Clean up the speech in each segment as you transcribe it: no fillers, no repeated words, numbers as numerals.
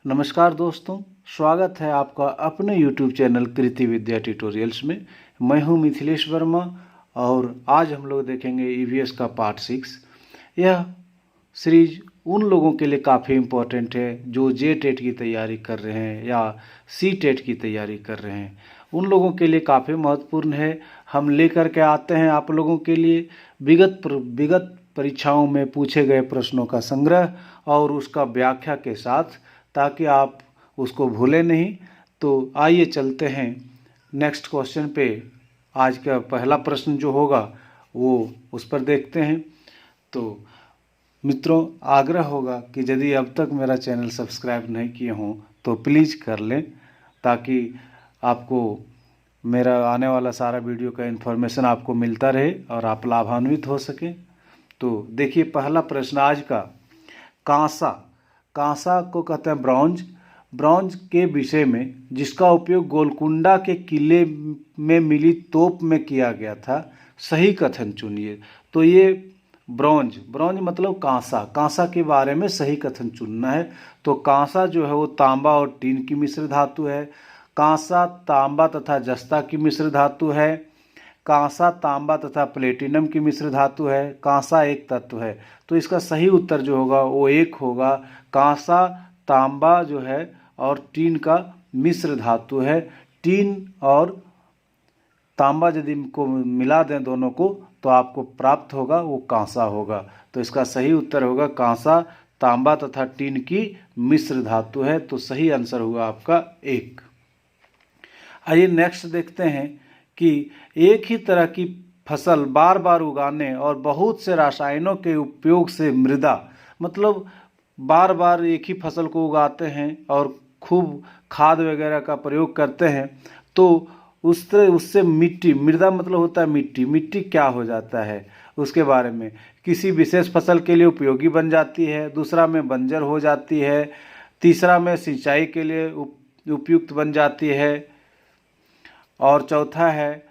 नमस्कार दोस्तों, स्वागत है आपका अपने YouTube चैनल कृति विद्या ट्यूटोरियल्स में। मैं हूं मिथिलेश वर्मा और आज हम लोग देखेंगे EVS का पार्ट 6। यह सीरीज उन लोगों के लिए काफ़ी इम्पोर्टेंट है जो JTET की तैयारी कर रहे हैं या CTET की तैयारी कर रहे हैं। उन लोगों के लिए काफ़ी महत्वपूर्ण है। हम लेकर के आते हैं आप लोगों के लिए विगत परीक्षाओं में पूछे गए प्रश्नों का संग्रह और उसका व्याख्या के साथ, ताकि आप उसको भूलें नहीं। तो आइए चलते हैं नेक्स्ट क्वेश्चन पे। आज का पहला प्रश्न जो होगा वो उस पर देखते हैं। तो मित्रों, आग्रह होगा कि यदि अब तक मेरा चैनल सब्सक्राइब नहीं किए हों तो प्लीज़ कर लें, ताकि आपको मेरा आने वाला सारा वीडियो का इन्फॉर्मेशन आपको मिलता रहे और आप लाभान्वित हो सकें। तो देखिए पहला प्रश्न आज का, कांसा को कहते हैं ब्रॉन्ज के विषय में जिसका उपयोग गोलकुंडा के किले में मिली तोप में किया गया था, सही कथन चुनिए। तो ये ब्रॉन्ज मतलब कांसा के बारे में सही कथन चुनना है। तो कांसा जो है वो तांबा और टीन की मिश्र धातु है। कांसा तांबा तथा जस्ता की मिश्र धातु है। कांसा तांबा तथा प्लेटिनम की मिश्र धातु है। कांसा एक तत्व है। तो इसका सही उत्तर जो होगा वो एक होगा। कांसा तांबा जो है और टीन का मिश्र धातु है। टीन और तांबा यदि इनको मिला दें दोनों को तो आपको प्राप्त होगा वो कांसा होगा। तो इसका सही उत्तर होगा कांसा तांबा तथा टीन की मिश्र धातु है। तो सही आंसर हुआ आपका एक। आइए नेक्स्ट देखते हैं कि एक ही तरह की फसल बार बार उगाने और बहुत से रसायनों के उपयोग से मृदा, मतलब बार बार एक ही फसल को उगाते हैं और खूब खाद वगैरह का प्रयोग करते हैं, तो उससे मृदा मतलब होता है मिट्टी क्या हो जाता है उसके बारे में। किसी विशेष फसल के लिए उपयोगी बन जाती है, दूसरा में बंजर हो जाती है, तीसरा में सिंचाई के लिए उपयुक्त बन जाती है और चौथा है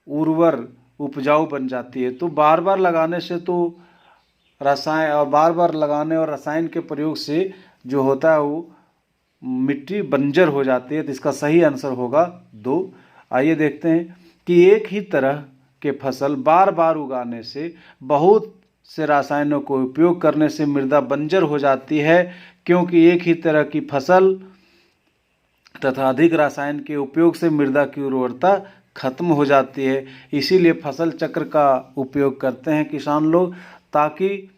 उर्वर उपजाऊ बन जाती है। तो बार बार लगाने से तो रसायन के प्रयोग से जो होता है वो मिट्टी बंजर हो जाती है। तो इसका सही आंसर होगा 2। आइए देखते हैं कि एक ही तरह के फसल बार बार उगाने से बहुत से रसायनों को उपयोग करने से मृदा बंजर हो जाती है, क्योंकि एक ही तरह की फसल तथा अधिक रसायन के उपयोग से मृदा की उर्वरता खत्म हो जाती है। इसीलिए फसल चक्र का उपयोग करते हैं किसान लोग, ताकि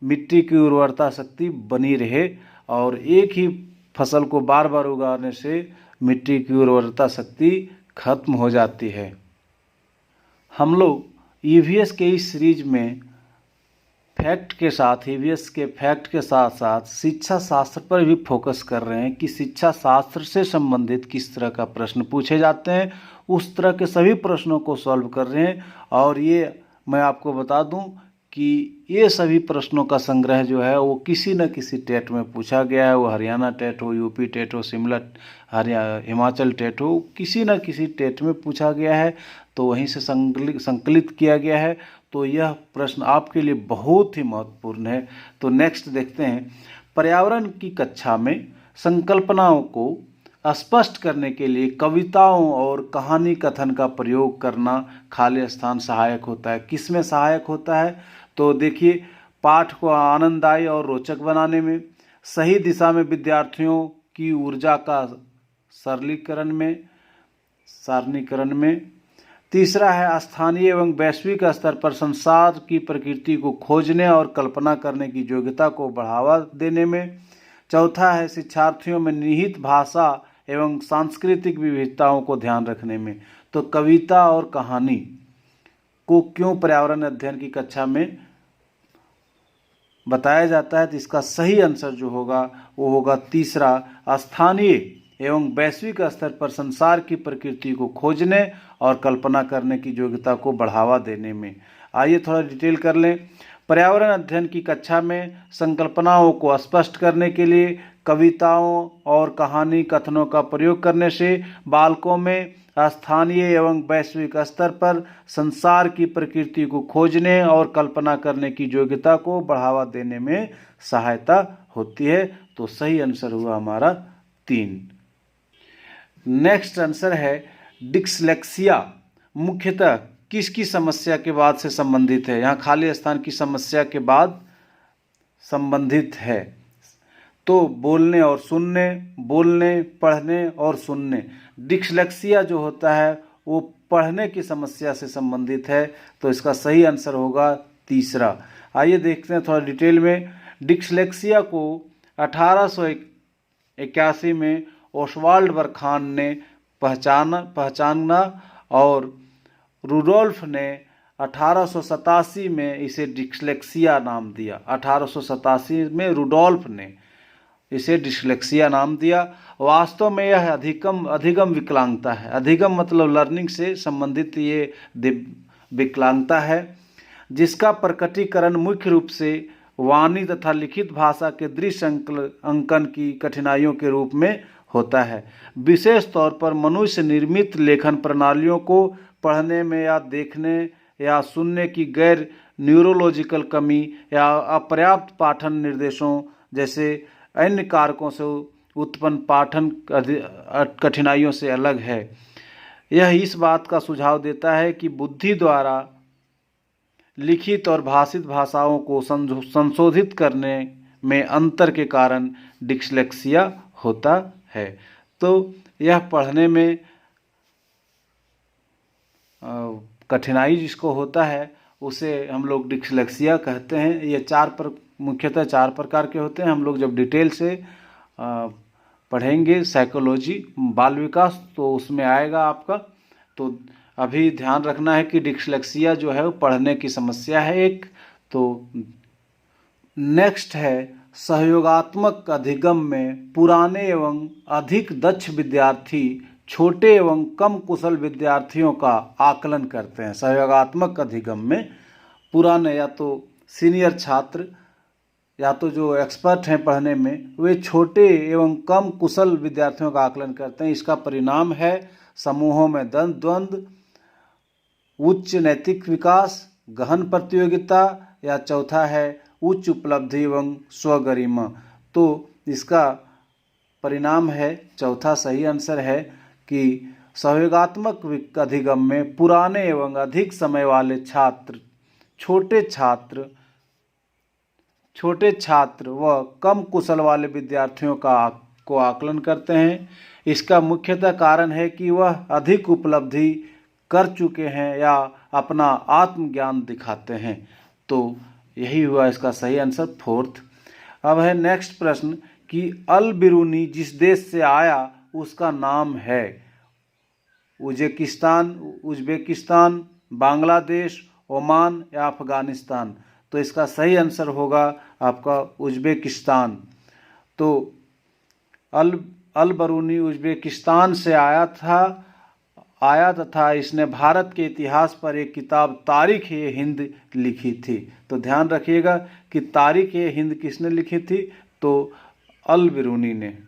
मिट्टी की उर्वरता शक्ति बनी रहे। और एक ही फसल को बार बार उगाने से मिट्टी की उर्वरता शक्ति खत्म हो जाती है। हम लोग EVS के इस सीरीज में EVS के फैक्ट के साथ साथ शिक्षा शास्त्र पर भी फोकस कर रहे हैं कि शिक्षा शास्त्र से संबंधित किस तरह का प्रश्न पूछे जाते हैं, उस तरह के सभी प्रश्नों को सॉल्व कर रहे हैं। और ये मैं आपको बता दूं कि ये सभी प्रश्नों का संग्रह जो है वो किसी न किसी टेट में पूछा गया है। वो हरियाणा टेट हो, यूपी टेट हो, शिमला हिमाचल टेट हो, किसी न किसी टेट में पूछा गया है, तो वहीं से संकलित किया गया है। तो यह प्रश्न आपके लिए बहुत ही महत्वपूर्ण है। तो नेक्स्ट देखते हैं, पर्यावरण की कक्षा में संकल्पनाओं को स्पष्ट करने के लिए कविताओं और कहानी कथन का प्रयोग करना खाली स्थान सहायक होता है। किस में सहायक होता है? तो देखिए, पाठ को आनंददायी और रोचक बनाने में, सही दिशा में विद्यार्थियों की ऊर्जा का सारणीकरण में, तीसरा है स्थानीय एवं वैश्विक स्तर पर संसार की प्रकृति को खोजने और कल्पना करने की योग्यता को बढ़ावा देने में, चौथा है शिक्षार्थियों में निहित भाषा एवं सांस्कृतिक विविधताओं को ध्यान रखने में। तो कविता और कहानी को क्यों पर्यावरण अध्ययन की कक्षा में बताया जाता है? तो इसका सही आंसर जो होगा वो होगा तीसरा, स्थानीय एवं वैश्विक स्तर पर संसार की प्रकृति को खोजने और कल्पना करने की योग्यता को बढ़ावा देने में। आइए थोड़ा डिटेल कर लें। पर्यावरण अध्ययन की कक्षा में संकल्पनाओं को स्पष्ट करने के लिए कविताओं और कहानी कथनों का प्रयोग करने से बालकों में स्थानीय एवं वैश्विक स्तर पर संसार की प्रकृति को खोजने और कल्पना करने की योग्यता को बढ़ावा देने में सहायता होती है। तो सही आंसर हुआ हमारा 3। नेक्स्ट आंसर है डिस्लेक्सिया मुख्यतः किसकी समस्या के बाद से संबंधित है। यहाँ खाली स्थान की समस्या के बाद संबंधित है। तो बोलने और सुनने, बोलने, पढ़ने और सुनने। डिस्लेक्सिया जो होता है वो पढ़ने की समस्या से संबंधित है, तो इसका सही आंसर होगा 3। आइए देखते हैं थोड़ा डिटेल में। डिस्लेक्सिया को 1881 में ओस्वाल्ड बरखान ने पहचाना और रुडोल्फ ने 1887 में इसे डिस्लेक्सिया नाम दिया। 1887 में रुडोल्फ ने इसे डिस्लेक्सिया नाम दिया। वास्तव में यह अधिगम विकलांगता है। अधिगम मतलब लर्निंग से संबंधित ये विकलांगता है, जिसका प्रकटीकरण मुख्य रूप से वाणी तथा लिखित भाषा के दृश्य अंकन की कठिनाइयों के रूप में होता है। विशेष तौर पर मनुष्य निर्मित लेखन प्रणालियों को पढ़ने में या देखने या सुनने की गैर न्यूरोलॉजिकल कमी या अपर्याप्त पाठन निर्देशों जैसे अन्य कारकों से उत्पन्न पाठन कठिनाइयों से अलग है। यह इस बात का सुझाव देता है कि बुद्धि द्वारा लिखित और भाषित भाषाओं को संशोधित करने में अंतर के कारण डिस्लेक्सिया होता है। तो यह पढ़ने में कठिनाई जिसको होता है उसे हम लोग डिस्लेक्सिया कहते हैं। ये मुख्यतः 4 प्रकार के होते हैं। हम लोग जब डिटेल से पढ़ेंगे साइकोलॉजी बाल विकास तो उसमें आएगा आपका। तो अभी ध्यान रखना है कि डिस्लेक्सिया जो है वो पढ़ने की समस्या है एक। तो नेक्स्ट है सहयोगात्मक अधिगम में पुराने एवं अधिक दक्ष विद्यार्थी छोटे एवं कम कुशल विद्यार्थियों का आकलन करते हैं। सहयोगात्मक अधिगम में पुराने या तो सीनियर छात्र या तो जो एक्सपर्ट हैं पढ़ने में वे छोटे एवं कम कुशल विद्यार्थियों का आकलन करते हैं। इसका परिणाम है समूहों में द्वंद्व, उच्च नैतिक विकास, गहन प्रतियोगिता या चौथा है उच्च उपलब्धि एवं स्वगरिमा। तो इसका परिणाम है चौथा सही आंसर है कि सहयोगात्मक अधिगम में पुराने एवं अधिक समय वाले छात्र छोटे छात्र व कम कुशल वाले विद्यार्थियों को आकलन करते हैं। इसका मुख्यतः कारण है कि वह अधिक उपलब्धि कर चुके हैं या अपना आत्मज्ञान दिखाते हैं। तो यही हुआ इसका सही आंसर 4। अब है नेक्स्ट प्रश्न कि अल बिरूनी जिस देश से आया उसका नाम है उज्बेकिस्तान, बांग्लादेश, ओमान या अफगानिस्तान। तो इसका सही आंसर होगा आपका उज्बेकिस्तान। तो अल बरूनी उज्बेकिस्तान से आया तथा इसने भारत के इतिहास पर एक किताब तारीख़-ए-हिंद लिखी थी। तो ध्यान रखिएगा कि तारीख़-ए-हिंद किसने लिखी थी, तो अल बिरूनी ने।